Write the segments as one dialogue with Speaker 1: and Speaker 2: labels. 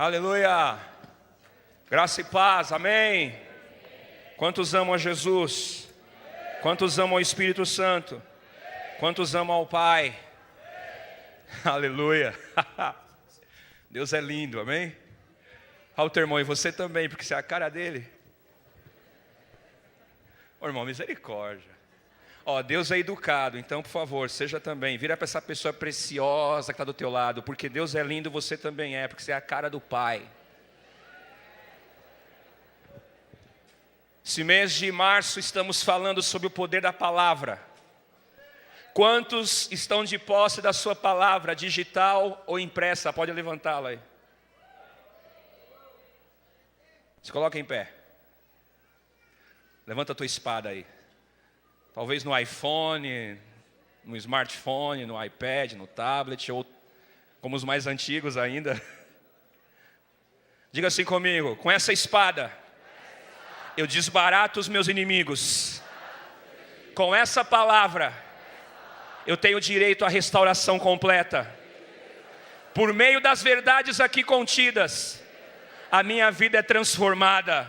Speaker 1: Aleluia. Graça e paz, amém. Quantos amam a Jesus? Quantos amam ao Espírito Santo? Quantos amam ao Pai? Aleluia. Deus é lindo, amém? Olha o teu irmão, e você também, porque você é a cara dele. Ô irmão, misericórdia. Ó, Deus é educado, então por favor, seja também. Vira para essa pessoa preciosa que está do teu lado, porque Deus é lindo, você também é, porque você é a cara do Pai. Esse mês de março estamos falando sobre o poder da palavra. Quantos estão de posse da sua palavra, digital ou impressa? Pode levantá-la aí. Se coloca em pé. Levanta a tua espada aí. Talvez no iPhone, no smartphone, no iPad, no tablet, ou como os mais antigos ainda. Diga assim comigo: com essa espada eu desbarato os meus inimigos. Com essa palavra eu tenho direito à restauração completa. Por meio das verdades aqui contidas, a minha vida é transformada.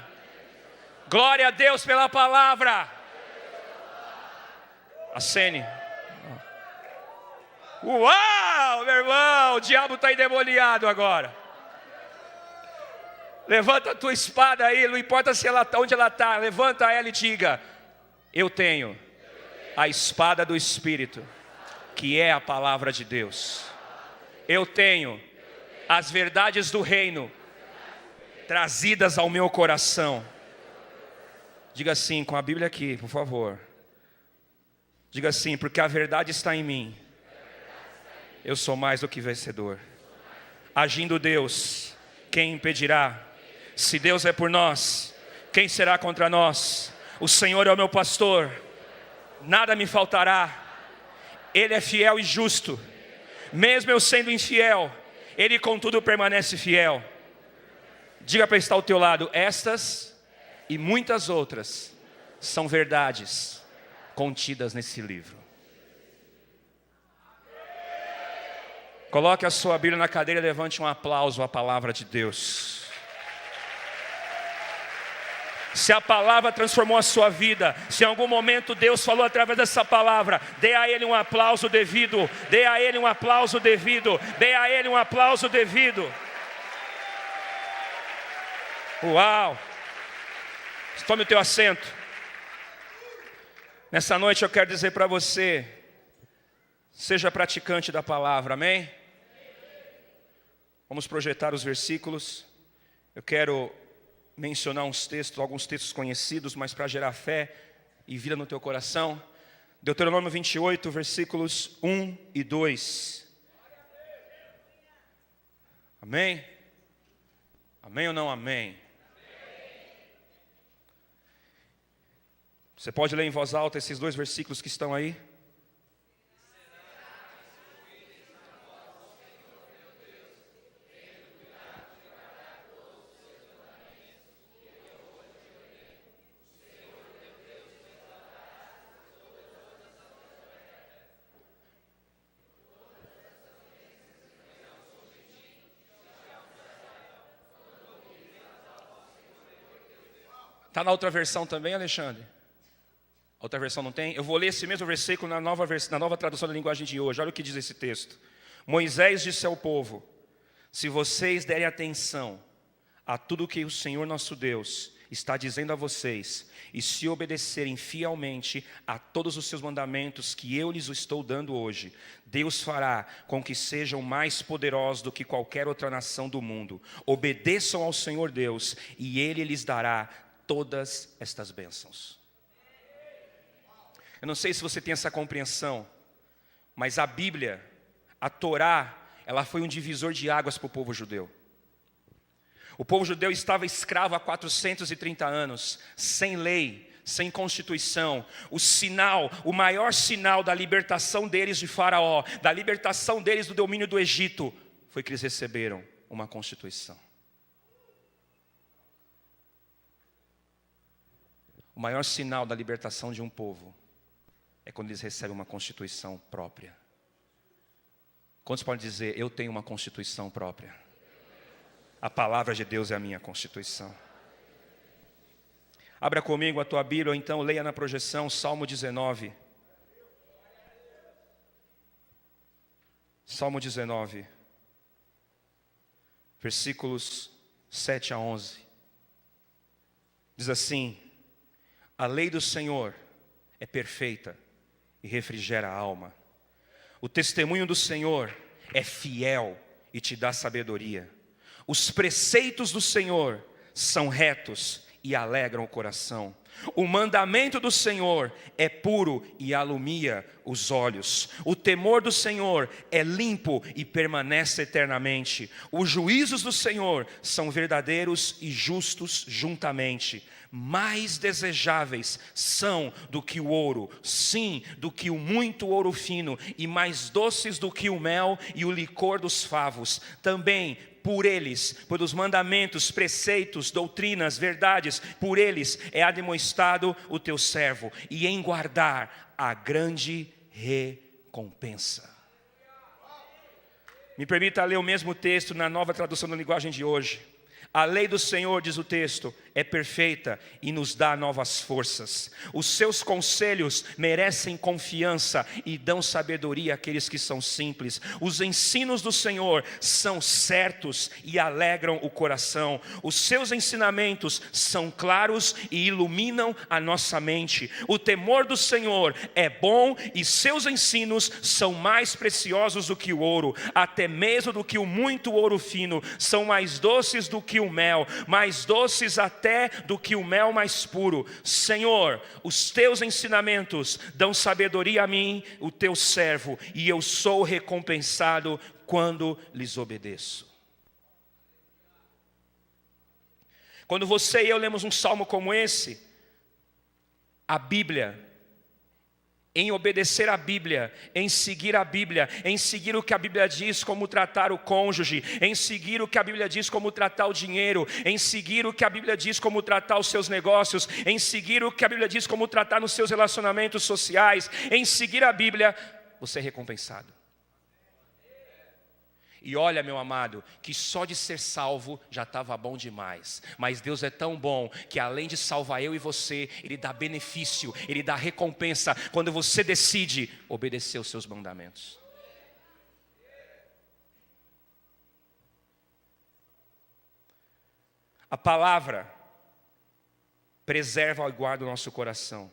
Speaker 1: Glória a Deus pela palavra. Acene. Uau, meu irmão, o diabo está endemoniado agora. Levanta a tua espada aí, não importa se ela, onde ela está, levanta ela e diga: eu tenho a espada do Espírito, que é a palavra de Deus. Eu tenho as verdades do reino trazidas ao meu coração. Diga assim, com a Bíblia aqui, por favor. Diga assim: porque a verdade está em mim, eu sou mais do que vencedor. Agindo Deus, quem impedirá? Se Deus é por nós, quem será contra nós? O Senhor é o meu pastor, nada me faltará. Ele é fiel e justo. Mesmo eu sendo infiel, Ele contudo permanece fiel. Diga para estar ao teu lado: estas e muitas outras são verdades contidas nesse livro. Coloque a sua Bíblia na cadeira e levante um aplauso à palavra de Deus. Se a palavra transformou a sua vida, se em algum momento Deus falou através dessa palavra, dê a Ele um aplauso devido, dê a Ele um aplauso devido, dê a Ele um aplauso devido. Uau! Tome o teu assento. Nessa noite eu quero dizer para você: seja praticante da palavra, amém? Vamos projetar os versículos. Eu quero mencionar alguns textos conhecidos, mas para gerar fé e vida no teu coração. Deuteronômio 28, versículos 1 e 2. Amém? Amém ou não amém? Você pode ler em voz alta esses dois versículos que estão aí? Está na outra versão também, Alexandre? Outra versão não tem? Eu vou ler esse mesmo versículo na nova tradução da linguagem de hoje. Olha o que diz esse texto. Moisés disse ao povo: se vocês derem atenção a tudo que o Senhor nosso Deus está dizendo a vocês, e se obedecerem fielmente a todos os seus mandamentos que eu lhes estou dando hoje, Deus fará com que sejam mais poderosos do que qualquer outra nação do mundo. Obedeçam ao Senhor Deus, e Ele lhes dará todas estas bênçãos. Eu não sei se você tem essa compreensão, mas a Bíblia, a Torá, ela foi um divisor de águas para o povo judeu. O povo judeu estava escravo há 430 anos, sem lei, sem constituição. O maior sinal da libertação deles de Faraó, da libertação deles do domínio do Egito, foi que eles receberam uma constituição. O maior sinal da libertação de um povo é quando eles recebem uma constituição própria. Quantos podem dizer: eu tenho uma constituição própria? A palavra de Deus é a minha constituição. Abra comigo a tua Bíblia, ou então leia na projeção Salmo 19. Salmo 19, versículos 7 a 11. Diz assim: a lei do Senhor é perfeita e refrigera a alma. O testemunho do Senhor é fiel e te dá sabedoria. Os preceitos do Senhor são retos e alegram o coração. O mandamento do Senhor é puro e alumia os olhos. O temor do Senhor é limpo e permanece eternamente. Os juízos do Senhor são verdadeiros e justos juntamente. Mais desejáveis são do que o ouro, sim, do que o muito ouro fino, e mais doces do que o mel e o licor dos favos. Também por eles, pelos mandamentos, preceitos, doutrinas, verdades, por eles é admoestado o teu servo, e em guardar a grande recompensa. Me permita ler o mesmo texto na nova tradução da linguagem de hoje. A lei do Senhor, diz o texto, é perfeita e nos dá novas forças. Os seus conselhos merecem confiança e dão sabedoria àqueles que são simples. Os ensinos do Senhor são certos e alegram o coração. Os seus ensinamentos são claros e iluminam a nossa mente. O temor do Senhor é bom e seus ensinos são mais preciosos do que o ouro, até mesmo do que o muito ouro fino. São mais doces do que o mel, mais doces até do que o mel mais puro. Senhor, os teus ensinamentos dão sabedoria a mim, o teu servo, e eu sou recompensado quando lhes obedeço. Quando você e eu lemos um salmo como esse, a Bíblia, em obedecer a Bíblia, em seguir a Bíblia, em seguir o que a Bíblia diz como tratar o cônjuge, em seguir o que a Bíblia diz como tratar o dinheiro, em seguir o que a Bíblia diz como tratar os seus negócios, em seguir o que a Bíblia diz como tratar nos seus relacionamentos sociais, em seguir a Bíblia, você é recompensado. E olha, meu amado, que só de ser salvo já estava bom demais. Mas Deus é tão bom que além de salvar eu e você, Ele dá benefício, Ele dá recompensa quando você decide obedecer os seus mandamentos. A palavra preserva e guarda o nosso coração.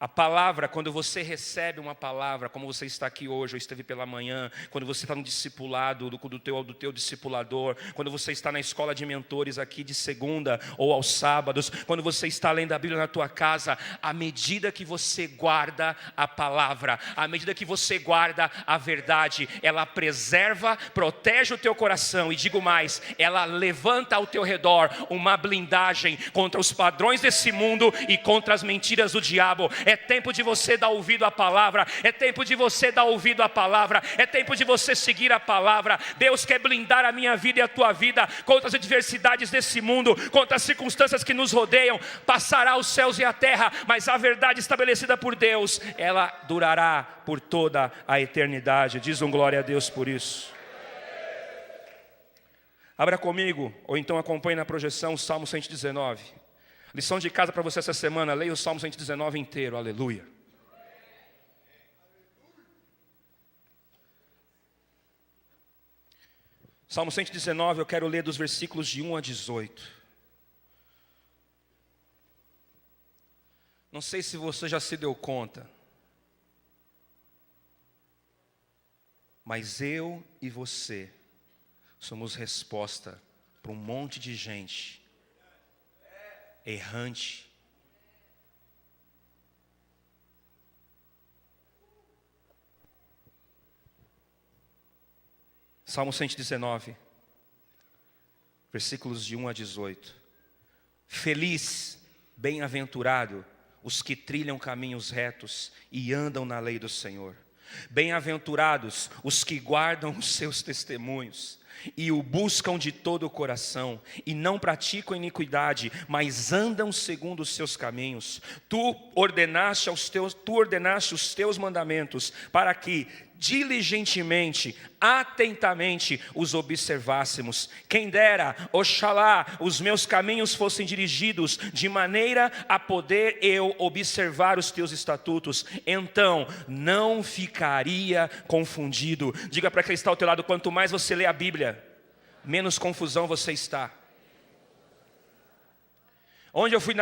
Speaker 1: A palavra, quando você recebe uma palavra, como você está aqui hoje, ou esteve pela manhã, quando você está no discipulado do teu discipulador, quando você está na escola de mentores aqui de segunda ou aos sábados, quando você está lendo a Bíblia na tua casa, à medida que você guarda a palavra, à medida que você guarda a verdade, ela preserva, protege o teu coração, e digo mais, ela levanta ao teu redor uma blindagem contra os padrões desse mundo e contra as mentiras do diabo. É tempo de você dar ouvido à palavra. É tempo de você dar ouvido à palavra. É tempo de você seguir a palavra. Deus quer blindar a minha vida e a tua vida contra as adversidades desse mundo, contra as circunstâncias que nos rodeiam. Passará os céus e a terra, mas a verdade estabelecida por Deus, ela durará por toda a eternidade. Diz um glória a Deus por isso. Abra comigo, ou então acompanhe na projeção o Salmo 119. Lição de casa para você essa semana, leia o Salmo 119 inteiro, aleluia. Salmo 119, eu quero ler dos versículos de 1 a 18. Não sei se você já se deu conta, mas eu e você somos resposta para um monte de gente errante. Salmo 119, versículos de 1 a 18. Feliz, bem-aventurado os que trilham caminhos retos e andam na lei do Senhor. Bem-aventurados os que guardam os seus testemunhos e o buscam de todo o coração, e não praticam iniquidade, mas andam segundo os seus caminhos. Tu ordenaste os teus mandamentos, para que diligentemente, atentamente os observássemos. Quem dera, oxalá, os meus caminhos fossem dirigidos de maneira a poder eu observar os teus estatutos, então não ficaria confundido. Diga para quem está ao teu lado, quanto mais você lê a Bíblia, menos confusão você está. Onde eu fui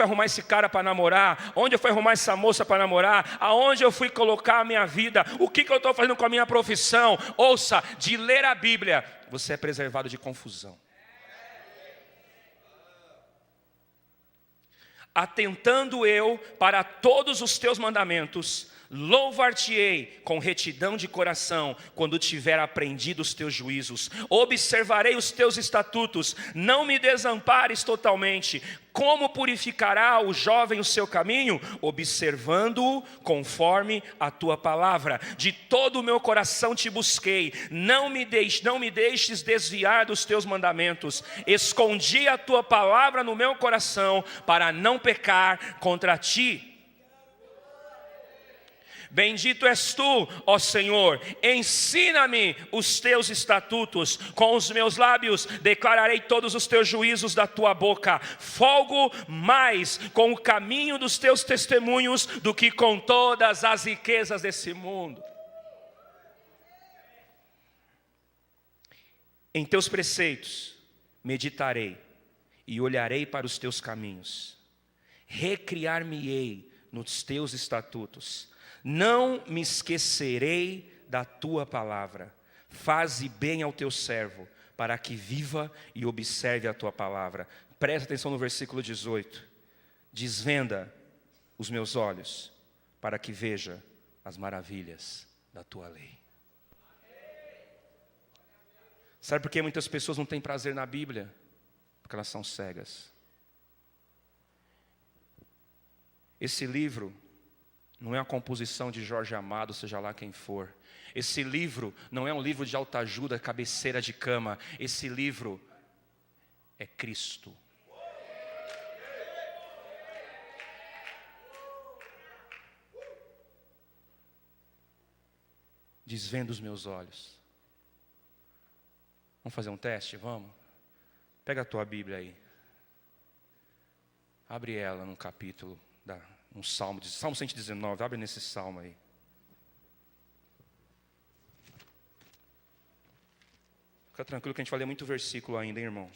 Speaker 1: arrumar esse cara para namorar? Onde eu fui arrumar essa moça para namorar? Aonde eu fui colocar a minha vida? O que eu estou fazendo com a minha profissão? Ouça, de ler a Bíblia, você é preservado de confusão. Atentando eu para todos os teus mandamentos, louvar-te-ei com retidão de coração, quando tiver aprendido os teus juízos. Observarei os teus estatutos, não me desampares totalmente. Como purificará o jovem o seu caminho? Observando-o conforme a tua palavra. De todo o meu coração te busquei, não me deixes desviar dos teus mandamentos. Escondi a tua palavra no meu coração, para não pecar contra ti. Bendito és tu, ó Senhor, ensina-me os teus estatutos, com os meus lábios declararei todos os teus juízos da tua boca. Folgo mais com o caminho dos teus testemunhos do que com todas as riquezas desse mundo. Em teus preceitos meditarei e olharei para os teus caminhos. Recriar-me-ei nos teus estatutos. Não me esquecerei da tua palavra. Faze bem ao teu servo, para que viva e observe a tua palavra. Presta atenção no versículo 18. Desvenda os meus olhos, para que veja as maravilhas da tua lei. Sabe por que muitas pessoas não têm prazer na Bíblia? Porque elas são cegas. Esse livro não é uma composição de Jorge Amado, seja lá quem for. Esse livro não é um livro de autoajuda, cabeceira de cama. Esse livro é Cristo. Desvenda os meus olhos. Vamos fazer um teste? Vamos? Pega a tua Bíblia aí. Abre ela no capítulo um salmo 119, abre nesse salmo aí. Fica tranquilo que a gente vai ler muito versículo ainda, hein, irmão?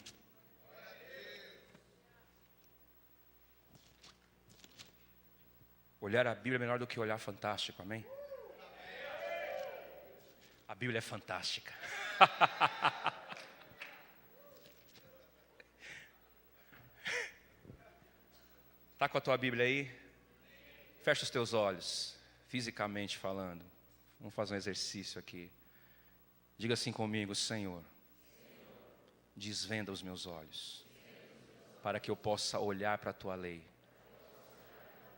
Speaker 1: Olhar a Bíblia é melhor do que olhar Fantástico, amém? A Bíblia é fantástica. Está com a tua Bíblia aí? Fecha os teus olhos, fisicamente falando. Vamos fazer um exercício aqui. Diga assim comigo: Senhor, desvenda os meus olhos, para que eu possa olhar para a tua lei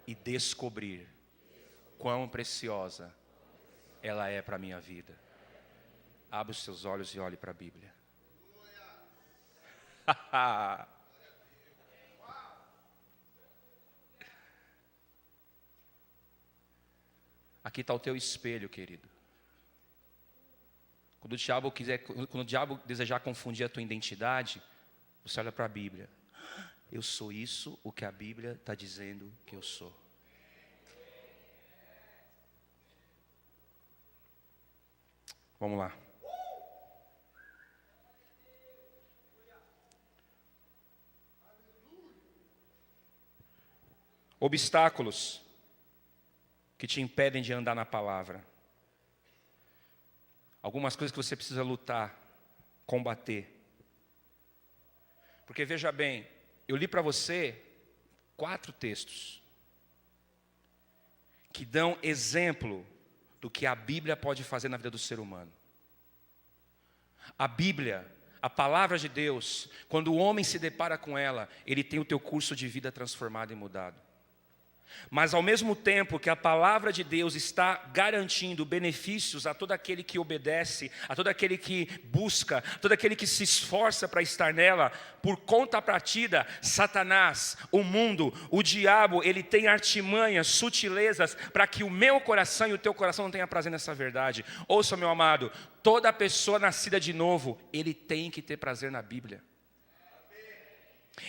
Speaker 1: e descobrir quão preciosa ela é para a minha vida. Abre os seus olhos e olhe para a Bíblia. Aqui está o teu espelho, querido. Quando o diabo desejar confundir a tua identidade, você olha para a Bíblia. Eu sou isso, o que a Bíblia está dizendo que eu sou. Vamos lá. Obstáculos que te impedem de andar na palavra. Algumas coisas que você precisa lutar, combater. Porque veja bem, eu li para você 4 textos que dão exemplo do que a Bíblia pode fazer na vida do ser humano. A Bíblia, a palavra de Deus, quando o homem se depara com ela, ele tem o teu curso de vida transformado e mudado. Mas ao mesmo tempo que a palavra de Deus está garantindo benefícios a todo aquele que obedece, a todo aquele que busca, a todo aquele que se esforça para estar nela, por conta partida, Satanás, o mundo, o diabo, ele tem artimanhas, sutilezas, para que o meu coração e o teu coração não tenham prazer nessa verdade. Ouça, meu amado, toda pessoa nascida de novo, ele tem que ter prazer na Bíblia.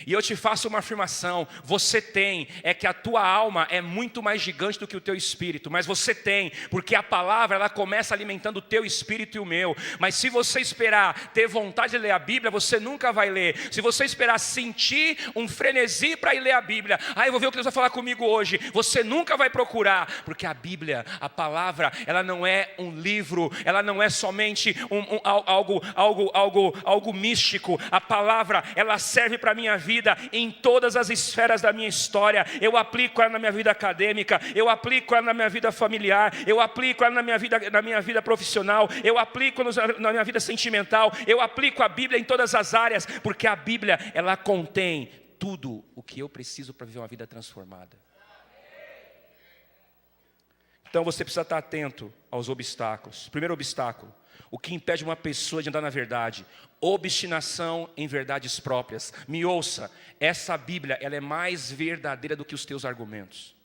Speaker 1: E eu te faço uma afirmação, você tem, é que a tua alma é muito mais gigante do que o teu espírito, mas você tem, porque a palavra ela começa alimentando o teu espírito e o meu. Mas se você esperar ter vontade de ler a Bíblia, você nunca vai ler. Se você esperar sentir um frenesi para ir ler a Bíblia, eu vou ver o que Deus vai falar comigo hoje, você nunca vai procurar, porque a Bíblia, a palavra, ela não é um livro, ela não é somente algo místico. A palavra, ela serve para a minha vida em todas as esferas da minha história. Eu aplico ela na minha vida acadêmica, eu aplico ela na minha vida familiar, eu aplico ela na minha vida profissional, eu aplico na minha vida sentimental, eu aplico a Bíblia em todas as áreas, porque a Bíblia, ela contém tudo o que eu preciso para viver uma vida transformada. Então você precisa estar atento aos obstáculos. Primeiro obstáculo, o que impede uma pessoa de andar na verdade? Obstinação em verdades próprias. Me ouça, essa Bíblia, ela é mais verdadeira do que os teus argumentos.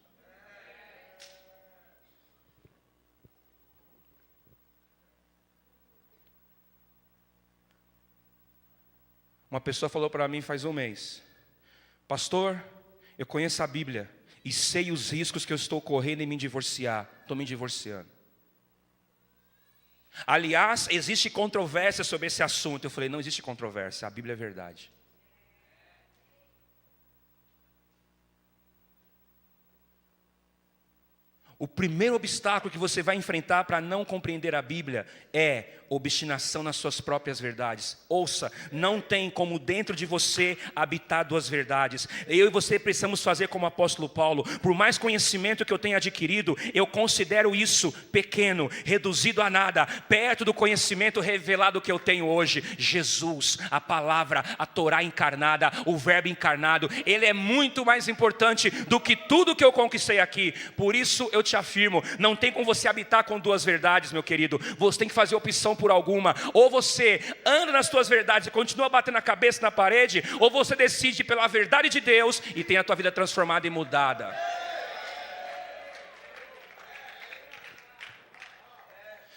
Speaker 1: Uma pessoa falou para mim faz um mês: pastor, eu conheço a Bíblia e sei os riscos que eu estou correndo em me divorciar. Estou me divorciando. Aliás, existe controvérsia sobre esse assunto. Eu falei, não existe controvérsia, a Bíblia é verdade. O primeiro obstáculo que você vai enfrentar para não compreender a Bíblia é obstinação nas suas próprias verdades. Ouça, não tem como dentro de você habitar duas verdades. Eu e você precisamos fazer como o apóstolo Paulo. Por mais conhecimento que eu tenha adquirido, eu considero isso pequeno, reduzido a nada, perto do conhecimento revelado que eu tenho hoje. Jesus, a palavra, a Torá encarnada, o verbo encarnado, ele é muito mais importante do que tudo que eu conquistei aqui. Por isso eu te afirmo, não tem como você habitar com duas verdades, meu querido. Você tem que fazer opção por alguma. Ou você anda nas suas verdades e continua batendo a cabeça na parede, ou você decide pela verdade de Deus e tem a tua vida transformada e mudada.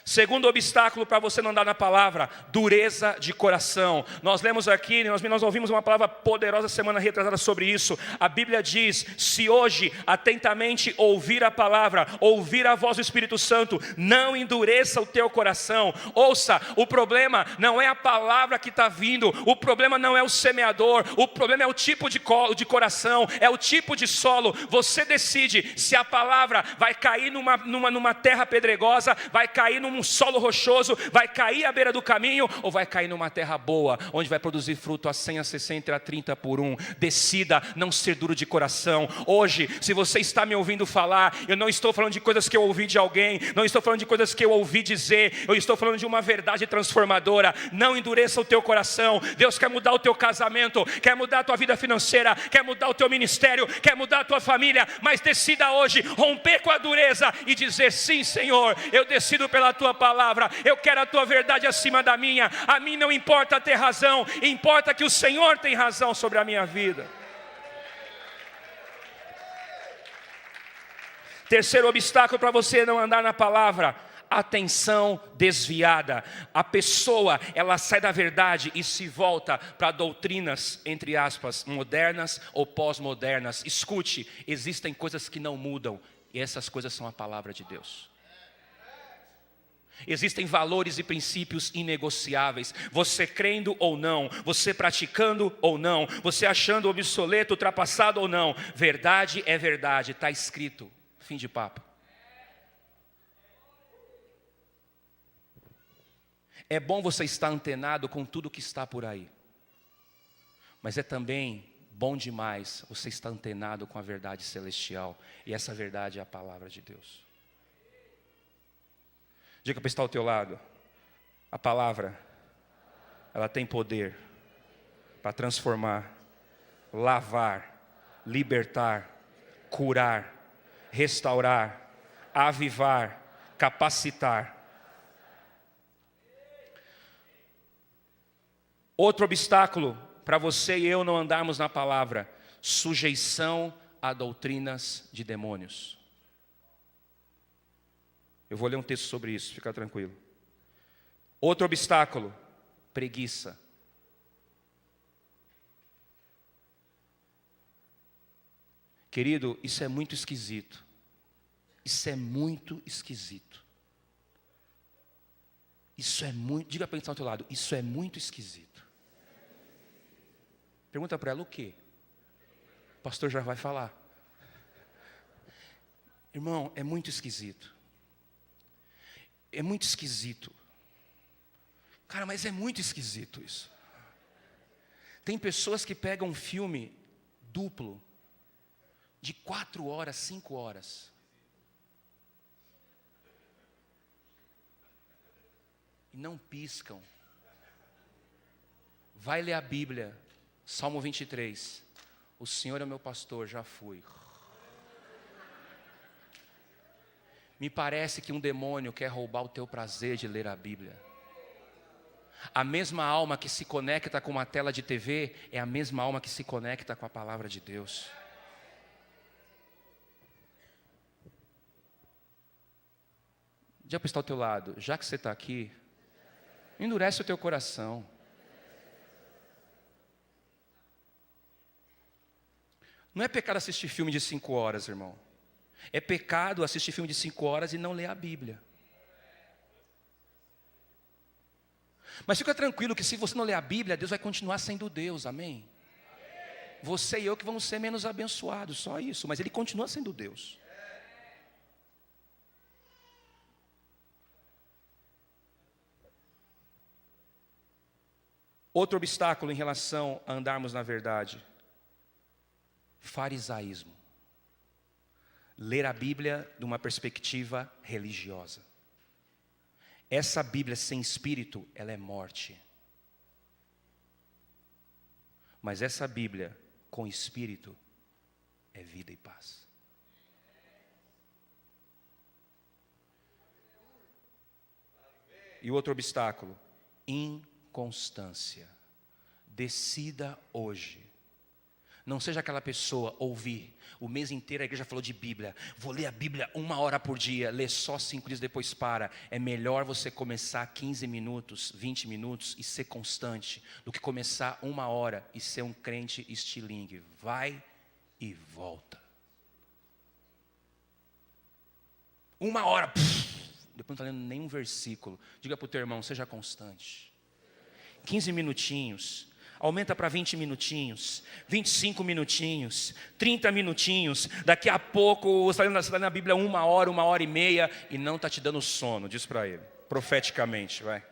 Speaker 1: Segundo obstáculo para você não andar na palavra, dureza de coração. Nós lemos aqui, nós ouvimos uma palavra poderosa semana retrasada sobre isso. A Bíblia diz, se hoje atentamente ouvir a palavra, ouvir a voz do Espírito Santo, não endureça o teu coração. Ouça, o problema não é a palavra que está vindo, o problema não é o semeador, o problema é o tipo de coração, é o tipo de solo. Você decide se a palavra vai cair numa terra pedregosa, vai cair num solo rochoso, vai cair à beira do caminho, ou vai cair numa terra boa, onde vai produzir fruto a 100, a 60 e a 30 por um. Decida não ser duro de coração. Hoje, se você está me ouvindo falar, eu não estou falando de coisas que eu ouvi de alguém, não estou falando de coisas que eu ouvi dizer, eu estou falando de uma verdade transformadora. Não endureça o teu coração. Deus quer mudar o teu casamento, quer mudar a tua vida financeira, quer mudar o teu ministério, quer mudar a tua família, mas decida hoje romper com a dureza e dizer, sim, Senhor, eu decido pela tua palavra, eu quero a tua verdade acima da minha. A mim não importa ter razão, importa que o Senhor tem razão sobre a minha vida. Terceiro obstáculo para você não andar na palavra: atenção desviada. A pessoa, ela sai da verdade e se volta para doutrinas, entre aspas, modernas ou pós-modernas. Escute, existem coisas que não mudam, e essas coisas são a palavra de Deus. Existem valores e princípios inegociáveis. Você crendo ou não, você praticando ou não, você achando obsoleto, ultrapassado ou não, verdade é verdade, está escrito. Fim de papo. É bom você estar antenado com tudo que está por aí, mas é também bom demais você estar antenado com a verdade celestial, e essa verdade é a palavra de Deus. Diga para estar ao teu lado, a palavra, ela tem poder para transformar, lavar, libertar, curar, restaurar, avivar, capacitar. Outro obstáculo para você e eu não andarmos na palavra: sujeição a doutrinas de demônios. Eu vou ler um texto sobre isso, fica tranquilo. Outro obstáculo: preguiça. Querido, isso é muito esquisito. Isso é muito esquisito. Isso é muito, diga para quem está ao teu lado, isso é muito esquisito. Pergunta para ela o quê? O pastor já vai falar. Irmão, é muito esquisito. É muito esquisito. Cara, mas é muito esquisito isso. Tem pessoas que pegam um filme duplo, de 4 horas, 5 horas. E não piscam. Vai ler a Bíblia, Salmo 23. O Senhor é meu pastor, já fui. Me parece que um demônio quer roubar o teu prazer de ler a Bíblia. A mesma alma que se conecta com uma tela de TV é a mesma alma que se conecta com a palavra de Deus. Já para estar ao teu lado, já que você está aqui, endurece o teu coração. Não é pecado assistir filme de 5 horas, irmão. É pecado assistir filme de 5 horas e não ler a Bíblia. Mas fica tranquilo que se você não ler a Bíblia, Deus vai continuar sendo Deus, amém? Você e eu que vamos ser menos abençoados, só isso. Mas Ele continua sendo Deus. Outro obstáculo em relação a andarmos na verdade: farisaísmo. Ler a Bíblia de uma perspectiva religiosa. Essa Bíblia sem espírito, ela é morte. Mas essa Bíblia com espírito é vida e paz. E outro obstáculo: inconstância. Decida hoje. Não seja aquela pessoa ouvir o mês inteiro a igreja falou de Bíblia, vou ler a Bíblia 1 hora por dia, lê só 5 dias, depois para. É melhor você começar 15 minutos, 20 minutos e ser constante, do que começar 1 hora e ser um crente estilingue. Vai e volta. 1 hora, depois não está lendo nenhum versículo. Diga para o teu irmão, seja constante. 15 minutinhos. Aumenta para 20 minutinhos, 25 minutinhos, 30 minutinhos. Daqui a pouco você está lendo a Bíblia 1 hora, 1 hora e meia e não está te dando sono. Diz para ele, profeticamente, vai.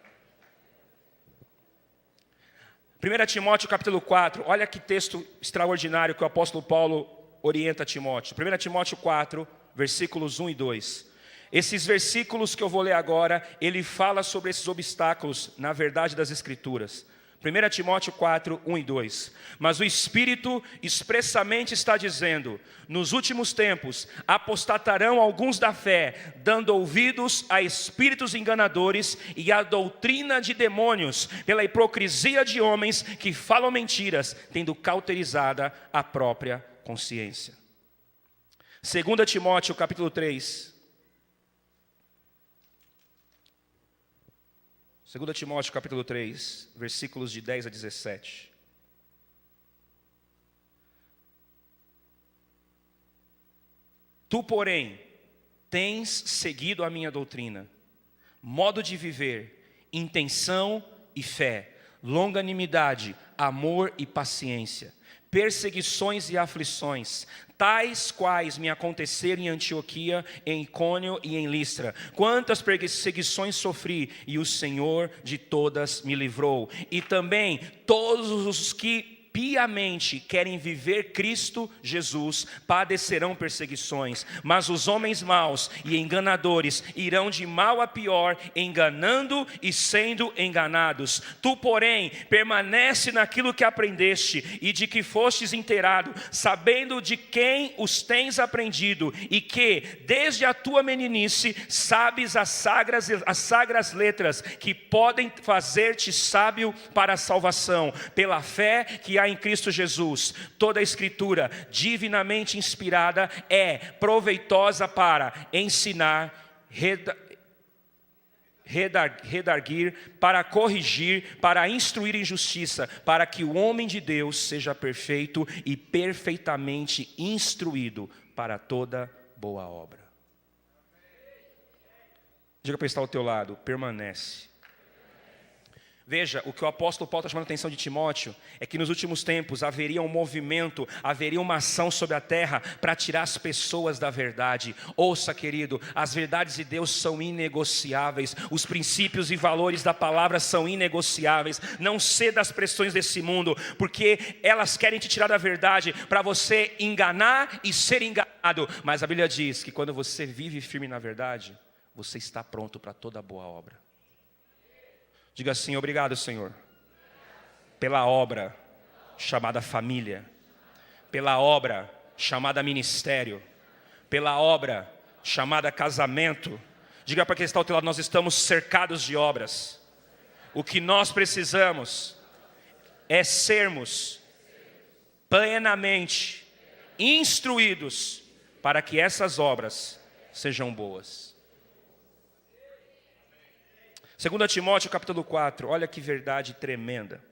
Speaker 1: 1 Timóteo capítulo 4, olha que texto extraordinário que o apóstolo Paulo orienta a Timóteo. 1 Timóteo 4, versículos 1 e 2. Esses versículos que eu vou ler agora, ele fala sobre esses obstáculos na verdade das Escrituras. 1 Timóteo 4, 1 e 2. Mas o Espírito expressamente está dizendo: nos últimos tempos apostatarão alguns da fé, dando ouvidos a espíritos enganadores e à doutrina de demônios, pela hipocrisia de homens que falam mentiras, tendo cauterizada a própria consciência. 2 Timóteo capítulo 3. 2 Timóteo capítulo 3, versículos de 10 a 17. Tu, porém, tens seguido a minha doutrina, modo de viver, intenção e fé, longanimidade, amor e paciência, perseguições e aflições, tais quais me aconteceram em Antioquia, em Icônio e em Listra. Quantas perseguições sofri, e o Senhor de todas me livrou. E também todos os que piamente querem viver Cristo Jesus padecerão perseguições, mas os homens maus e enganadores irão de mal a pior, enganando e sendo enganados. Tu, porém, permanece naquilo que aprendeste e de que fostes inteirado, sabendo de quem os tens aprendido, e que, desde a tua meninice, sabes as sagras letras, que podem fazer-te sábio para a salvação, pela fé que há em Cristo Jesus. Toda a Escritura, divinamente inspirada, é proveitosa para ensinar, redarguir, para corrigir, para instruir em justiça, para que o homem de Deus seja perfeito e perfeitamente instruído para toda boa obra. Diga para quem está ao teu lado: permanece. Veja, o que o apóstolo Paulo está chamando a atenção de Timóteo é que nos últimos tempos haveria um movimento, haveria uma ação sobre a terra para tirar as pessoas da verdade. Ouça, querido, as verdades de Deus são inegociáveis, os princípios e valores da palavra são inegociáveis. Não ceda às pressões desse mundo, porque elas querem te tirar da verdade para você enganar e ser enganado. Mas a Bíblia diz que quando você vive firme na verdade, você está pronto para toda boa obra. Diga assim: obrigado, Senhor, pela obra chamada família, pela obra chamada ministério, pela obra chamada casamento. Diga para quem está ao teu lado: nós estamos cercados de obras. O que nós precisamos é sermos plenamente instruídos para que essas obras sejam boas. 2 Timóteo capítulo 4, olha que verdade tremenda.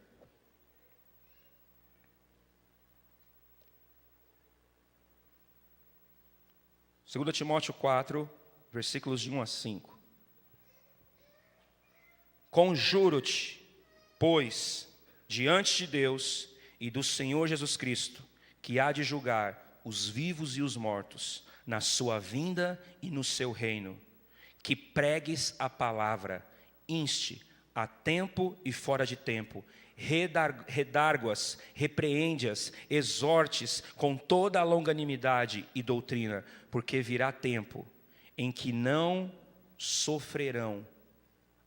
Speaker 1: Segundo Timóteo 4, versículos de 1 a 5. Conjuro-te, pois, diante de Deus e do Senhor Jesus Cristo, que há de julgar os vivos e os mortos, na sua vinda e no seu reino, que pregues a palavra, inste a tempo e fora de tempo, redargue-as, repreende-as, exortes com toda a longanimidade e doutrina, porque virá tempo em que não sofrerão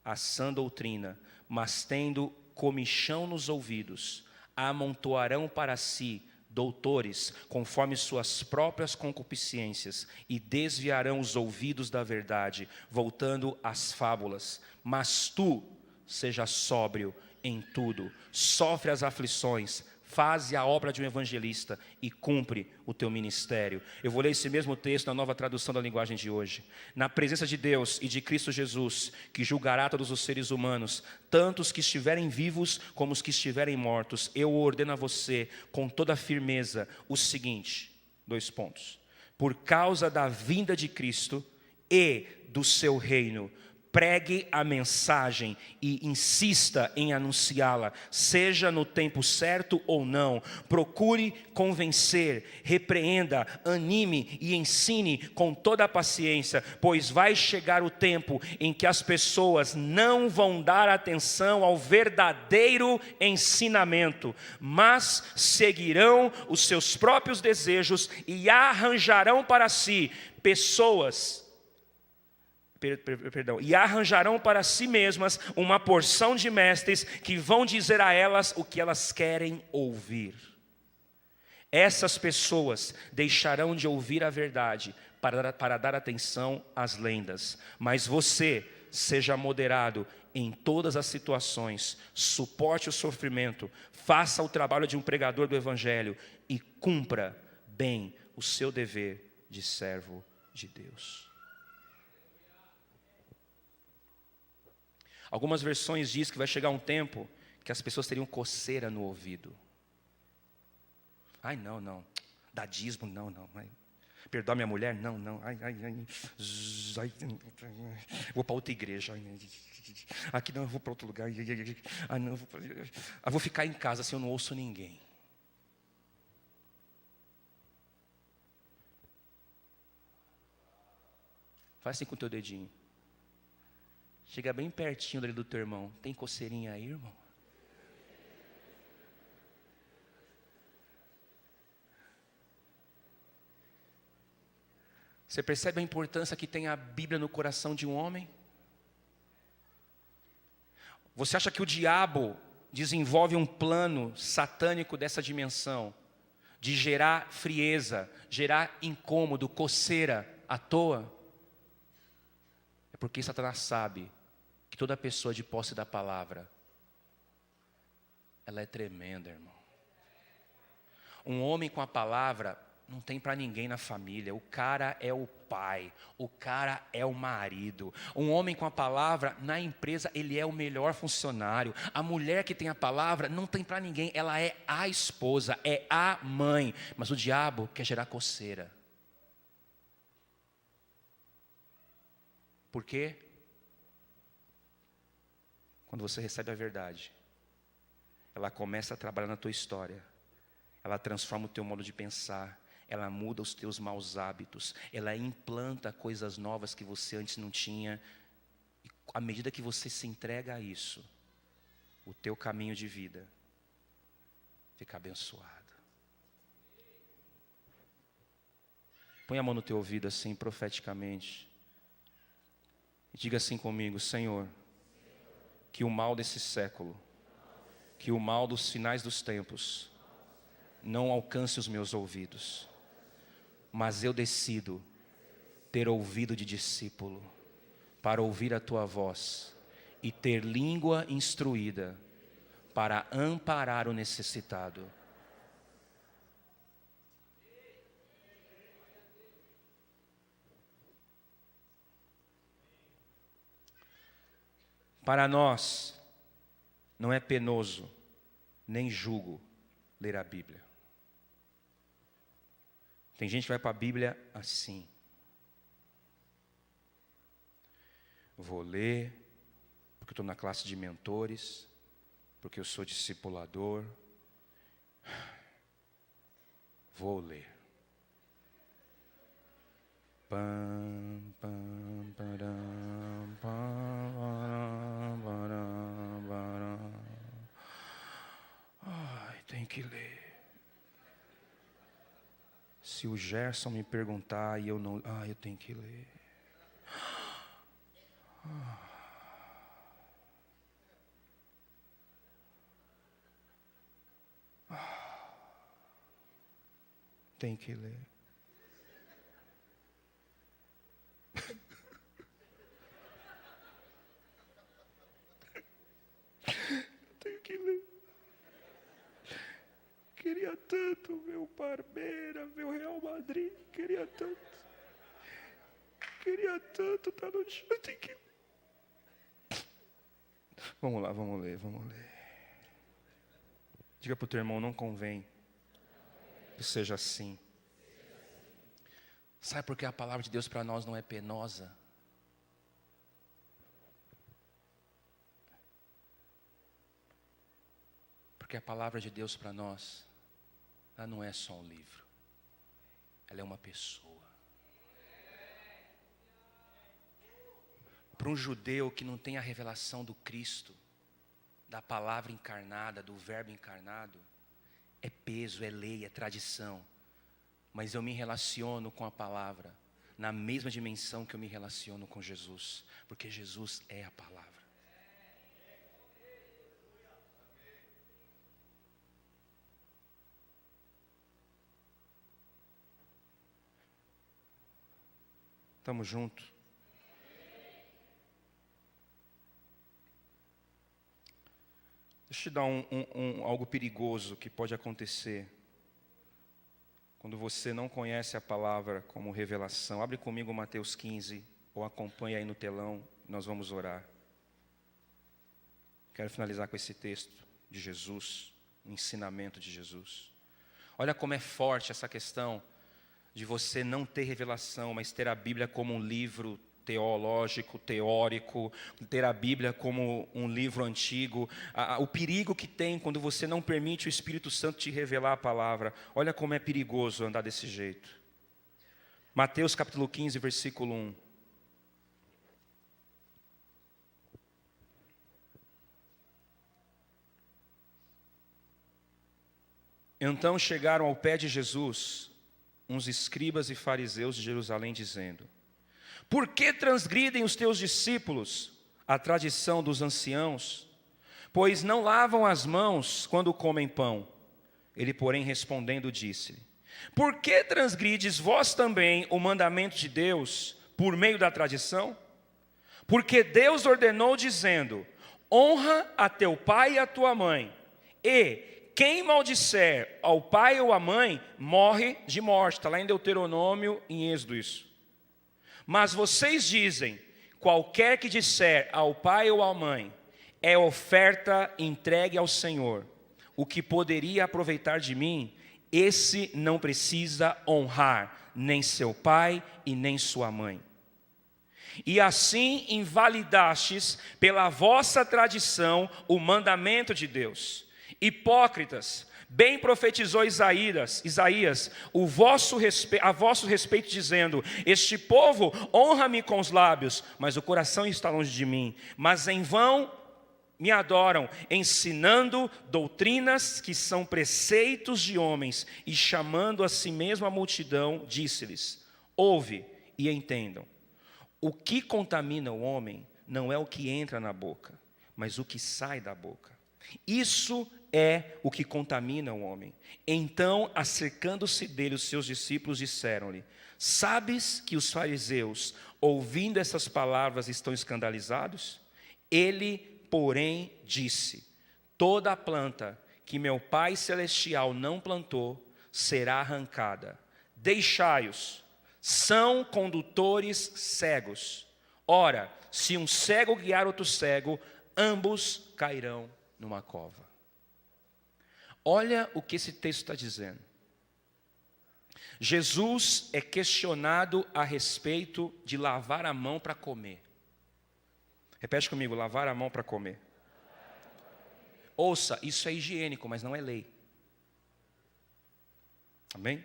Speaker 1: a sã doutrina, mas tendo comichão nos ouvidos, amontoarão para si doutores, conforme suas próprias concupiscências, e desviarão os ouvidos da verdade, voltando às fábulas. Mas tu, seja sóbrio em tudo, sofre as aflições, faze a obra de um evangelista e cumpre o teu ministério. Eu vou ler esse mesmo texto na Nova Tradução da Linguagem de hoje. Na presença de Deus e de Cristo Jesus, que julgará todos os seres humanos, tanto os que estiverem vivos como os que estiverem mortos, eu ordeno a você com toda firmeza o seguinte, 2 pontos. Por causa da vinda de Cristo e do seu reino, pregue a mensagem e insista em anunciá-la, seja no tempo certo ou não. Procure convencer, repreenda, anime e ensine com toda a paciência, pois vai chegar o tempo em que as pessoas não vão dar atenção ao verdadeiro ensinamento, mas seguirão os seus próprios desejos e arranjarão para si e arranjarão para si mesmas uma porção de mestres que vão dizer a elas o que elas querem ouvir. Essas pessoas deixarão de ouvir a verdade para dar atenção às lendas. Mas você seja moderado em todas as situações, suporte o sofrimento, faça o trabalho de um pregador do evangelho e cumpra bem o seu dever de servo de Deus. Algumas versões dizem que vai chegar um tempo que as pessoas teriam coceira no ouvido. Ai, não. Dá dízimo, não. Ai, perdoa minha mulher, não. Ai. Vou para outra igreja. Aqui não, eu vou para outro lugar. Ai, não, eu vou ficar em casa assim, eu não ouço ninguém. Faz assim com o teu dedinho. Chega bem pertinho dali do teu irmão. Tem coceirinha aí, irmão? Você percebe a importância que tem a Bíblia no coração de um homem? Você acha que o diabo desenvolve um plano satânico dessa dimensão, de gerar frieza, gerar incômodo, coceira à toa? É porque Satanás sabe que toda pessoa de posse da palavra, ela é tremenda, irmão. Um homem com a palavra não tem para ninguém na família. O cara é o pai, o cara é o marido. Um homem com a palavra, na empresa, ele é o melhor funcionário. A mulher que tem a palavra não tem para ninguém, ela é a esposa, é a mãe. Mas o diabo quer gerar coceira. Por quê? Quando você recebe a verdade, ela começa a trabalhar na tua história. Ela transforma o teu modo de pensar. Ela muda os teus maus hábitos. Ela implanta coisas novas que você antes não tinha. E à medida que você se entrega a isso, o teu caminho de vida fica abençoado. Põe a mão no teu ouvido assim, profeticamente. E diga assim comigo: Senhor, que o mal desse século, que o mal dos finais dos tempos, não alcance os meus ouvidos. Mas eu decido ter ouvido de discípulo, para ouvir a tua voz, e ter língua instruída, para amparar o necessitado. Para nós, não é penoso, nem julgo ler a Bíblia. Tem gente que vai para a Bíblia assim. Vou ler, porque estou na classe de mentores, porque eu sou discipulador. Vou ler. Pam, pam, param, pam, param, param, param. Ai, tem que ler. Se o Gerson me perguntar e eu não... eu tenho que ler. Tem que ler. Tenho que ler. Queria tanto ver o Palmeiras, ver o Real Madrid. Queria tanto estar no dia. Tem que... Vamos lá, vamos ler. Diga para o teu irmão: não convém que seja assim. Sabe por que a palavra de Deus para nós não é penosa? Porque a palavra de Deus para nós, ela não é só um livro. Ela é uma pessoa. Para um judeu que não tem a revelação do Cristo, da palavra encarnada, do verbo encarnado, é peso, é lei, é tradição. Mas eu me relaciono com a palavra na mesma dimensão que eu me relaciono com Jesus, porque Jesus é a palavra. Estamos juntos? Deixa eu te dar algo perigoso que pode acontecer quando você não conhece a palavra como revelação. Abre comigo Mateus 15, ou acompanha aí no telão, nós vamos orar. Quero finalizar com esse texto de Jesus, o ensinamento de Jesus. Olha como é forte essa questão de você não ter revelação, mas ter a Bíblia como um livro teológico, teórico, ter a Bíblia como um livro antigo. O perigo que tem quando você não permite o Espírito Santo te revelar a palavra. Olha como é perigoso andar desse jeito. Mateus capítulo 15, versículo 1. Então chegaram ao pé de Jesus uns escribas e fariseus de Jerusalém, dizendo: por que transgridem os teus discípulos a tradição dos anciãos? Pois não lavam as mãos quando comem pão. Ele, porém, respondendo, disse-lhe: por que transgrides vós também o mandamento de Deus por meio da tradição? Porque Deus ordenou, dizendo: honra a teu pai e a tua mãe, e quem maldisser ao pai ou à mãe, morre de morte. Está lá em Deuteronômio, em Êxodo isso. Mas vocês dizem: qualquer que disser ao pai ou à mãe, é oferta entregue ao Senhor. O que poderia aproveitar de mim, esse não precisa honrar nem seu pai e nem sua mãe. E assim invalidastes pela vossa tradição o mandamento de Deus. Hipócritas, bem profetizou Isaías a vosso respeito, dizendo: este povo honra-me com os lábios, mas o coração está longe de mim. Mas em vão me adoram, ensinando doutrinas que são preceitos de homens, e chamando a si mesmo a multidão, disse-lhes: ouve e entendam. O que contamina o homem não é o que entra na boca, mas o que sai da boca. Isso é o que contamina o homem. Então, acercando-se dele, os seus discípulos disseram-lhe: sabes que os fariseus, ouvindo essas palavras, estão escandalizados? Ele, porém, disse: toda a planta que meu Pai Celestial não plantou será arrancada. Deixai-os, são condutores cegos. Ora, se um cego guiar outro cego, ambos cairão numa cova. Olha o que esse texto está dizendo. Jesus é questionado a respeito de lavar a mão para comer. Repete comigo: lavar a mão para comer. Ouça, isso é higiênico, mas não é lei. Amém?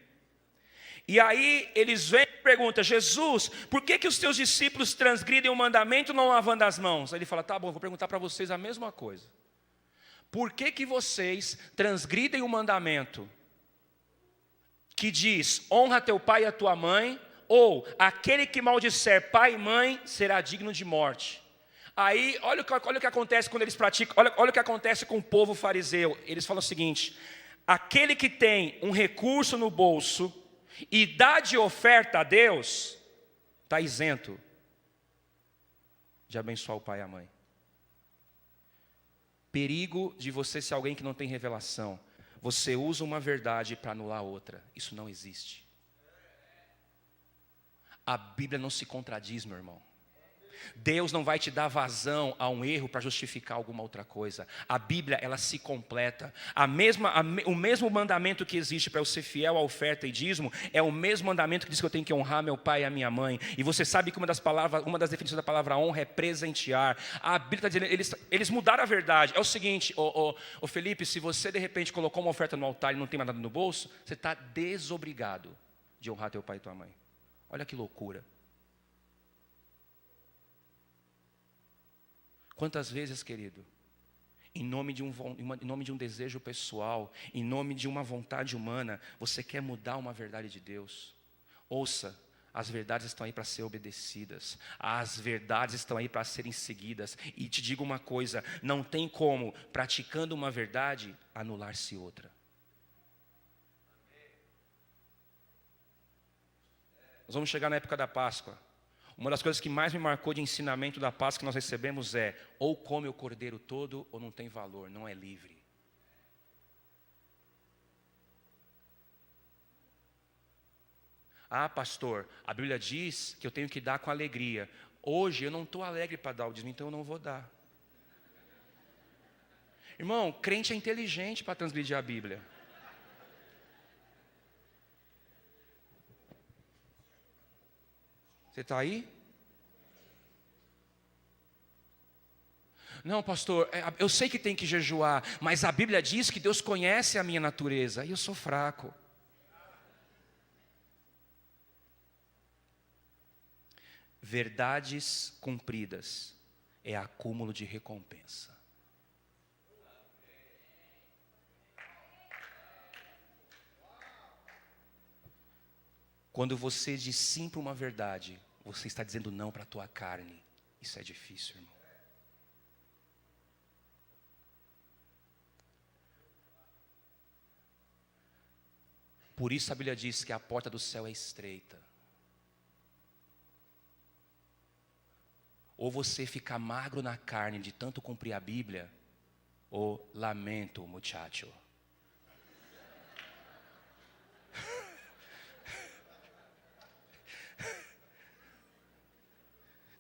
Speaker 1: E aí eles vêm e perguntam: Jesus, por que os teus discípulos transgridem o mandamento não lavando as mãos? Aí ele fala: tá bom, eu vou perguntar para vocês a mesma coisa. Por que vocês transgridem o mandamento que diz: honra teu pai e a tua mãe, ou aquele que maldisser pai e mãe será digno de morte? Aí, olha o que acontece quando eles praticam, olha o que acontece com o povo fariseu. Eles falam o seguinte: aquele que tem um recurso no bolso e dá de oferta a Deus, está isento de abençoar o pai e a mãe. Perigo de você ser alguém que não tem revelação. Você usa uma verdade para anular outra. Isso não existe. A Bíblia não se contradiz, meu irmão. Deus não vai te dar vazão a um erro para justificar alguma outra coisa. A Bíblia, ela se completa. O mesmo mandamento que existe para eu ser fiel à oferta e dízimo é o mesmo mandamento que diz que eu tenho que honrar meu pai e a minha mãe. E você sabe que uma das definições da palavra honra é presentear. A Bíblia está dizendo, eles mudaram a verdade. É o seguinte, Felipe, se você de repente colocou uma oferta no altar e não tem mais nada no bolso, você está desobrigado de honrar teu pai e tua mãe. Olha que loucura. Quantas vezes, querido, em nome de um desejo pessoal, em nome de uma vontade humana, você quer mudar uma verdade de Deus? Ouça, as verdades estão aí para ser obedecidas, as verdades estão aí para serem seguidas. E te digo uma coisa: não tem como, praticando uma verdade, anular-se outra. Nós vamos chegar na época da Páscoa. Uma das coisas que mais me marcou de ensinamento da Páscoa que nós recebemos é: ou come o cordeiro todo, ou não tem valor, não é livre. Ah, pastor, a Bíblia diz que eu tenho que dar com alegria. Hoje eu não estou alegre para dar o dízimo, então eu não vou dar. Irmão, crente é inteligente para transgredir a Bíblia. Você está aí? Não, pastor, eu sei que tem que jejuar, mas a Bíblia diz que Deus conhece a minha natureza e eu sou fraco. Verdades cumpridas é acúmulo de recompensa. Quando você diz sim para uma verdade, você está dizendo não para a tua carne. Isso é difícil, irmão. Por isso a Bíblia diz que a porta do céu é estreita. Ou você fica magro na carne de tanto cumprir a Bíblia, ou lamento, muchacho.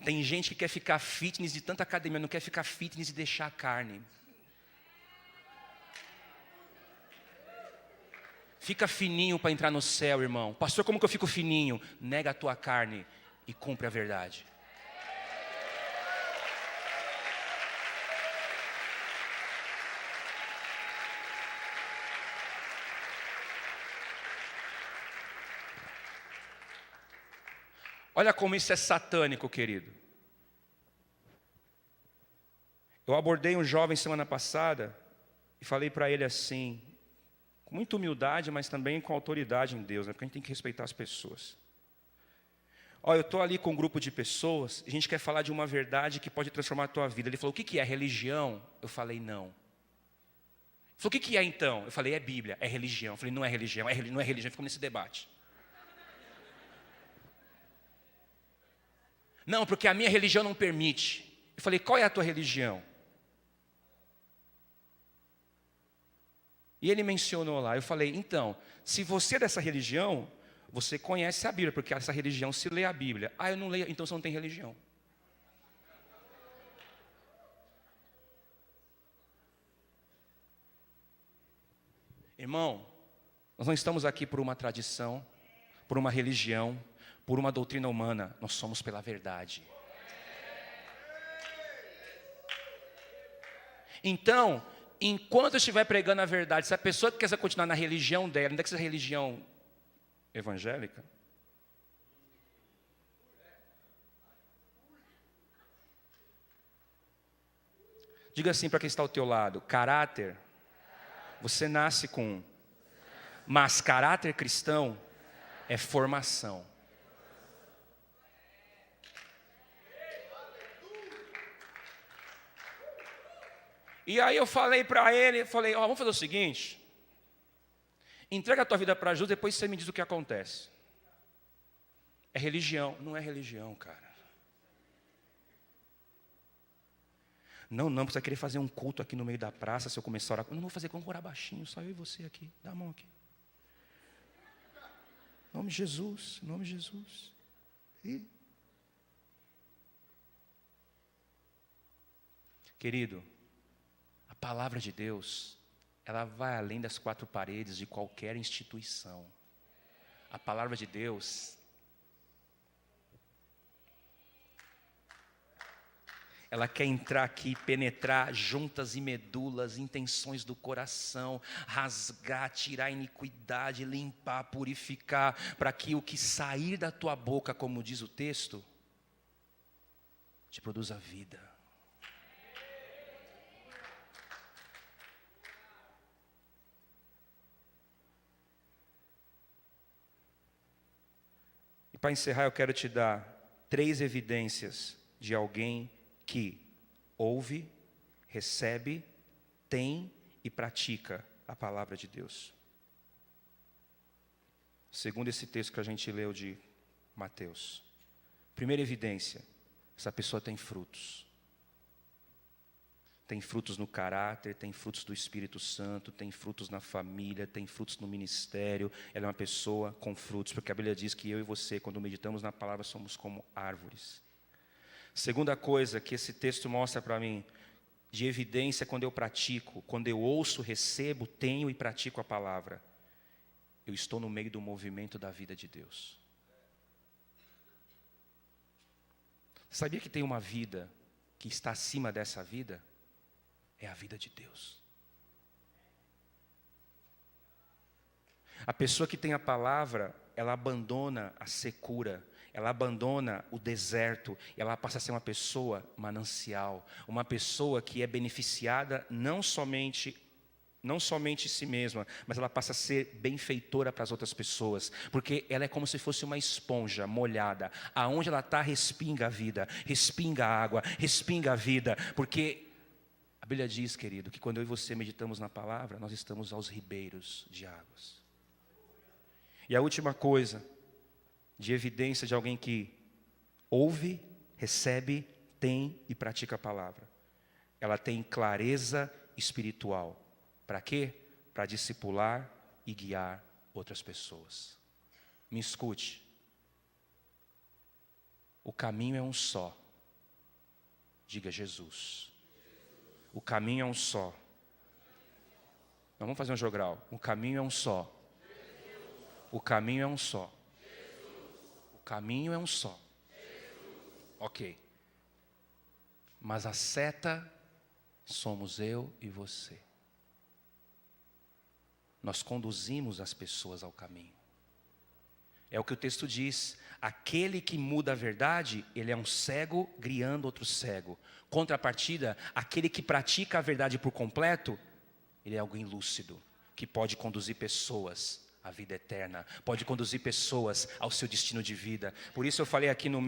Speaker 1: Tem gente que quer ficar fitness de tanta academia, não quer ficar fitness e deixar a carne. Fica fininho para entrar no céu, irmão. Pastor, como que eu fico fininho? Nega a tua carne e cumpre a verdade. Olha como isso é satânico, querido. Eu abordei um jovem semana passada e falei para ele assim, com muita humildade, mas também com autoridade em Deus, né? Porque a gente tem que respeitar as pessoas. Olha, eu estou ali com um grupo de pessoas, a gente quer falar de uma verdade que pode transformar a tua vida. Ele falou, o que é religião? Eu falei, não. Ele falou, o que é então? Eu falei, é Bíblia, é religião. Eu falei, não é religião, não é religião. Ficamos nesse debate. Não, porque a minha religião não permite. Eu falei, qual é a tua religião? E ele mencionou lá, eu falei, então, se você é dessa religião, você conhece a Bíblia, porque essa religião se lê a Bíblia. Ah, eu não leio, então você não tem religião. Irmão, nós não estamos aqui por uma tradição, por uma religião, por uma doutrina humana, nós somos pela verdade. Então, enquanto eu estiver pregando a verdade, se a pessoa que quer continuar na religião dela, ainda que seja religião evangélica, diga assim para quem está ao teu lado, caráter, você nasce com, mas caráter cristão é formação. E aí eu falei para ele, vamos fazer o seguinte, entrega a tua vida para Jesus, depois você me diz o que acontece. É religião, não é religião, cara. Não, você vai querer fazer um culto aqui no meio da praça, se eu começar a orar, eu não vou fazer, vamos orar baixinho, só eu e você aqui, dá a mão aqui. Em nome de Jesus, em nome de Jesus. Querido, a palavra de Deus, ela vai além das quatro paredes de qualquer instituição. A palavra de Deus, ela quer entrar aqui, penetrar juntas e medulas, intenções do coração, rasgar, tirar a iniquidade, limpar, purificar, para que o que sair da tua boca, como diz o texto, te produza vida. E para encerrar, eu quero te dar 3 evidências de alguém que ouve, recebe, tem e pratica a palavra de Deus. Segundo esse texto que a gente leu de Mateus. Primeira evidência, essa pessoa tem frutos. Tem frutos no caráter, tem frutos do Espírito Santo, tem frutos na família, tem frutos no ministério. Ela é uma pessoa com frutos, porque a Bíblia diz que eu e você, quando meditamos na palavra, somos como árvores. Segunda coisa que esse texto mostra para mim, de evidência quando eu pratico, quando eu ouço, recebo, tenho e pratico a palavra. Eu estou no meio do movimento da vida de Deus. Sabia que tem uma vida que está acima dessa vida? É a vida de Deus. A pessoa que tem a palavra, ela abandona a secura, ela abandona o deserto, ela passa a ser uma pessoa manancial, uma pessoa que é beneficiada não somente não somente si mesma, mas ela passa a ser benfeitora para as outras pessoas, porque ela é como se fosse uma esponja molhada, aonde ela está respinga a vida, respinga a água, respinga a vida, porque a Bíblia diz, querido, que quando eu e você meditamos na palavra, nós estamos aos ribeiros de águas. E a última coisa, de evidência de alguém que ouve, recebe, tem e pratica a palavra. Ela tem clareza espiritual. Para quê? Para discipular e guiar outras pessoas. Me escute. O caminho é um só. Diga Jesus. O caminho é um só. Não, vamos fazer um jogral. O caminho é um só. O caminho é um só. O caminho é um só. Ok. Mas a seta somos eu e você. Nós conduzimos as pessoas ao caminho. É o que o texto diz. Aquele que muda a verdade, ele é um cego guiando outro cego. Contrapartida, aquele que pratica a verdade por completo, ele é alguém lúcido, que pode conduzir pessoas à vida eterna, pode conduzir pessoas ao seu destino de vida. Por isso eu falei aqui no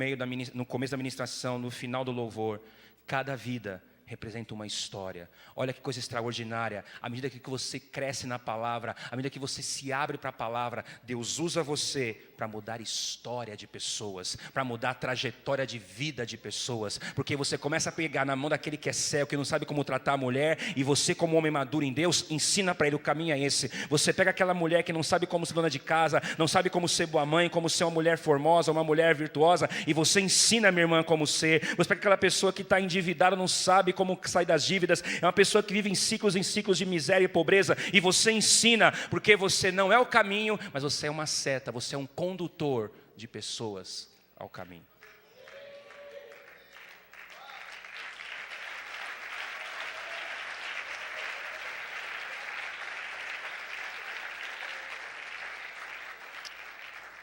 Speaker 1: começo da ministração, no final do louvor, cada vida representa uma história. Olha que coisa extraordinária. À medida que você cresce na palavra, à medida que você se abre para a palavra, Deus usa você para mudar a história de pessoas, para mudar a trajetória de vida de pessoas, porque você começa a pegar na mão daquele que é cego, que não sabe como tratar a mulher, e você, como homem maduro em Deus, ensina para ele: o caminho é esse. Você pega aquela mulher que não sabe como ser dona de casa, não sabe como ser boa mãe, como ser uma mulher formosa, uma mulher virtuosa, e você ensina, minha irmã, como ser. Você pega aquela pessoa que está endividada, não sabe como sair das dívidas, é uma pessoa que vive em ciclos de miséria e pobreza, e você ensina, porque você não é o caminho, mas você é uma seta, você é um condutor de pessoas ao caminho.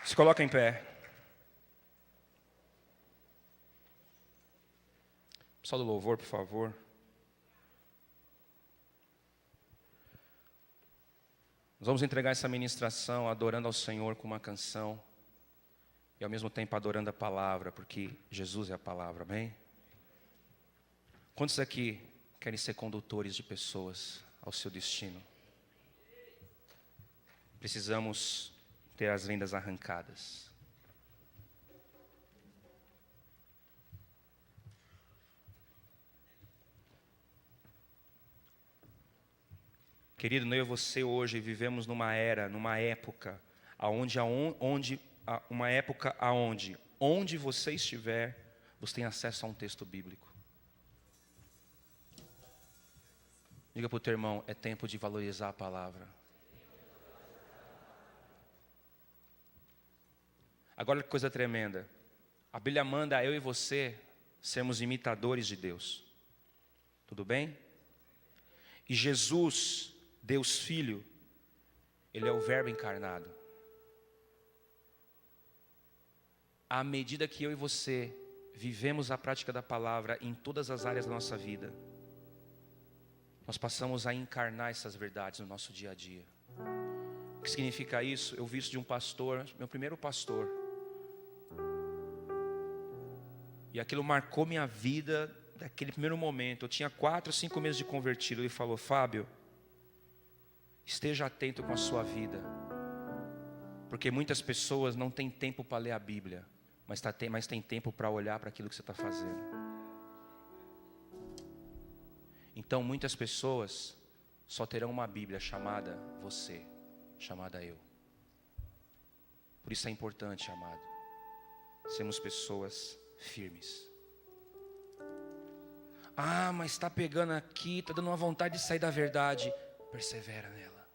Speaker 1: Se coloca em pé. Pessoal do louvor, por favor. Nós vamos entregar essa ministração adorando ao Senhor com uma canção e ao mesmo tempo adorando a palavra, porque Jesus é a palavra, amém? Quantos aqui querem ser condutores de pessoas ao seu destino? Precisamos ter as vendas arrancadas. Querido, eu e você hoje vivemos numa era, numa época, onde você estiver, você tem acesso a um texto bíblico. Diga para o teu irmão: é tempo de valorizar a palavra. Agora que coisa tremenda. A Bíblia manda eu e você sermos imitadores de Deus. Tudo bem? E Jesus, Deus Filho, Ele é o Verbo encarnado. À medida que eu e você vivemos a prática da palavra em todas as áreas da nossa vida, nós passamos a encarnar essas verdades no nosso dia a dia. O que significa isso? Eu vi isso de um pastor, meu primeiro pastor. E aquilo marcou minha vida daquele primeiro momento. Eu tinha 4, 5 meses de convertido. Ele falou: Fábio, esteja atento com a sua vida, porque muitas pessoas não têm tempo para ler a Bíblia, mas tem tempo para olhar para aquilo que você está fazendo. Então muitas pessoas só terão uma Bíblia chamada você, chamada eu. Por isso é importante, amado, sermos pessoas firmes. Ah, mas está pegando aqui, está dando uma vontade de sair da verdade. Persevera nela.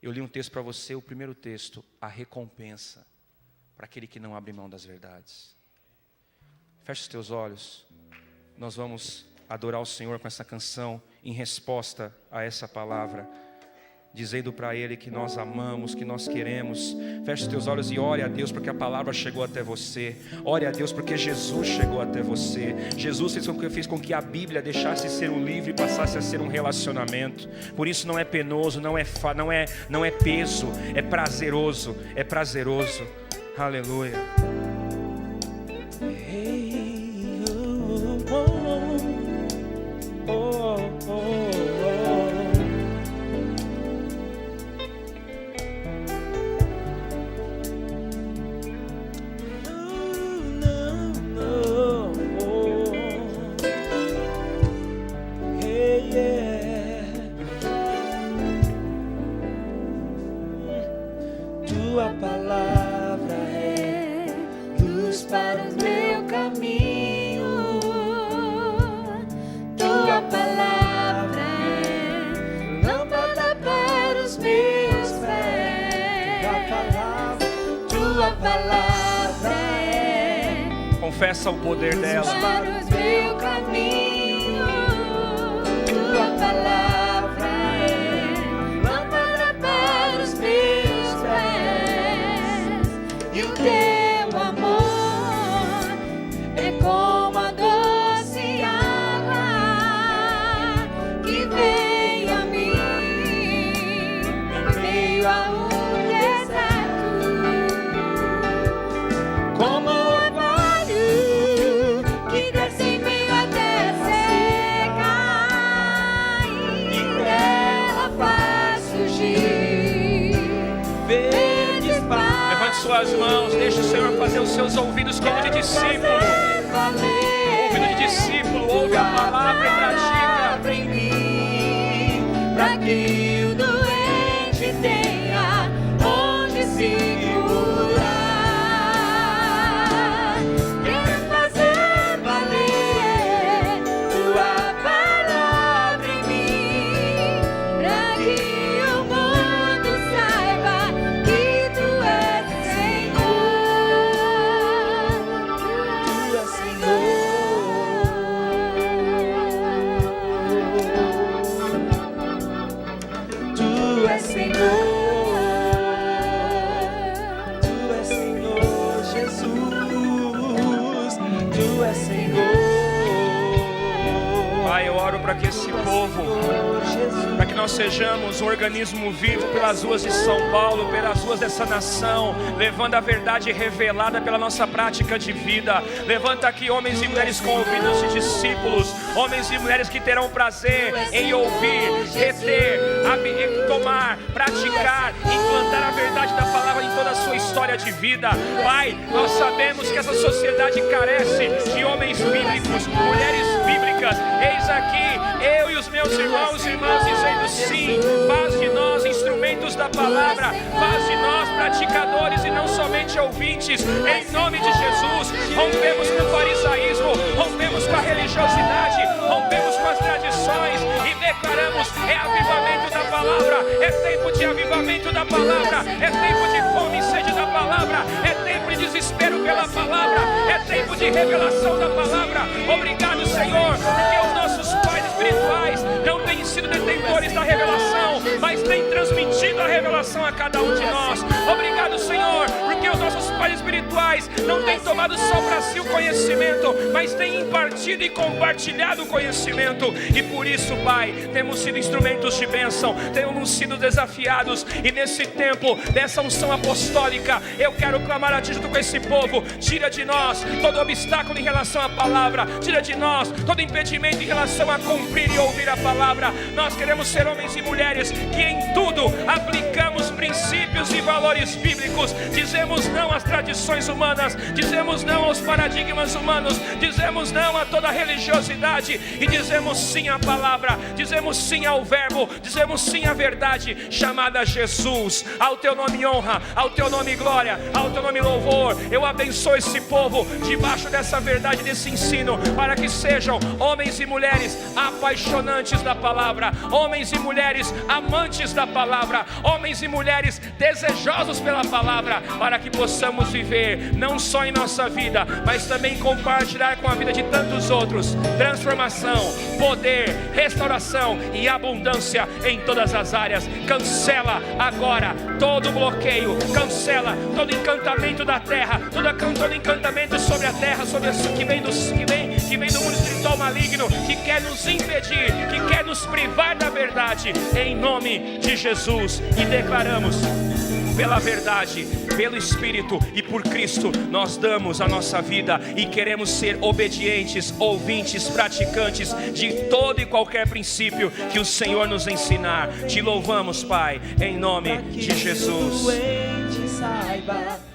Speaker 1: Eu li um texto para você, o primeiro texto: a recompensa para aquele que não abre mão das verdades. Feche os teus olhos. Nós vamos adorar o Senhor com essa canção em resposta a essa palavra. dizendo para Ele que nós amamos, que nós queremos. Feche os teus olhos e ore a Deus porque a palavra chegou até você. Ore a Deus porque Jesus chegou até você. Jesus fez com que a Bíblia deixasse de ser um livro e passasse a ser um relacionamento. Por isso não é penoso, não é peso, é prazeroso, é prazeroso. Aleluia.
Speaker 2: Tua palavra é luz para o meu caminho. Tua palavra é lâmpada para os meus pés. Tua palavra é
Speaker 1: Confessa o poder
Speaker 2: luz
Speaker 1: dela.
Speaker 2: para o meu caminho. Tua palavra é lâmpada para os meus pés. E o teu amor é como a doce água que vem a mim em meio a um deserto, como o orvalho que desce em meio à terra seca e dela faz surgir verdes pastos.
Speaker 1: Levante suas mãos, deixe o Senhor fazer os seus ouvidos como de discípulo. Ouvido de discípulo, ouve a palavra e pratica.
Speaker 2: Em mim, para que o doente tenha onde se curar. Quero fazer valer tua palavra em mim, para que o mundo saiba que tu és Senhor. Tu és Senhor. Tu és Senhor. Tu és Senhor, Jesus. Tu és Senhor.
Speaker 1: Pai, eu oro para que esse povo, para que nós sejamos um organismo vivo pelas ruas de São Paulo, pelas ruas dessa nação, levando a verdade revelada pela nossa prática de vida. Levanta aqui homens e mulheres com ouvidos de discípulos, homens e mulheres que terão prazer em ouvir, reter, tomar, praticar, implantar a verdade da palavra em toda a sua história de vida. Pai, nós sabemos que essa sociedade carece de homens bíblicos, mulheres bíblicas. Eis aqui eu e os meus irmãos e irmãs dizendo sim. Faz de nós instrumentos da palavra, faz de nós praticadores e não somente ouvintes. Em nome de Jesus, rompemos com o farisaísmo, rompemos com a religiosidade, rompemos com as tradições e declaramos: é avivamento da palavra, é tempo de avivamento da palavra, é tempo de fome e sede da palavra, é tempo de desespero pela palavra, é tempo de revelação da palavra. Obrigado, Senhor, porque os nossos pais espirituais não têm sido detentores da revelação, mas têm transmitido a revelação a cada um de nós. Obrigado, Senhor, porque os nossos pais espirituais não têm tomado só para si o conhecimento, mas têm impartido e compartilhado o conhecimento. E por isso, Pai, temos sido instrumentos de bênção, temos sido desafiados. E nesse tempo dessa unção apostólica, eu quero clamar a Ti junto com esse povo: tira de nós todo obstáculo em relação à palavra, tira de nós todo impedimento em relação a cumprir e ouvir a palavra. Nós queremos ser homens e mulheres que em tudo aplicamos princípios e valores bíblicos. Dizemos não às tradições humanas, dizemos não aos paradigmas humanos, dizemos não a toda religiosidade e dizemos sim à palavra, dizemos sim ao verbo, dizemos sim à verdade chamada Jesus. Ao Teu nome honra, ao Teu nome glória, ao Teu nome louvor. Eu abençoo esse povo debaixo dessa verdade, desse ensino, para que sejam homens e mulheres apaixonantes da palavra, homens e mulheres amantes da palavra, homens e mulheres desejosos desejosos pela palavra, para que possamos viver, não só em nossa vida, mas também compartilhar com a vida de tantos outros, transformação, poder, restauração e abundância em todas as áreas. Cancela agora todo bloqueio, cancela todo encantamento da terra, todo encantamento sobre a terra, sobre a, que vem do mundo espiritual maligno, que quer nos impedir, que quer nos privar da verdade, em nome de Jesus. E declaramos: pela verdade, pelo Espírito e por Cristo, nós damos a nossa vida e queremos ser obedientes, ouvintes, praticantes de todo e qualquer princípio que o Senhor nos ensinar. Te louvamos, Pai, em nome de Jesus.
Speaker 2: Saiba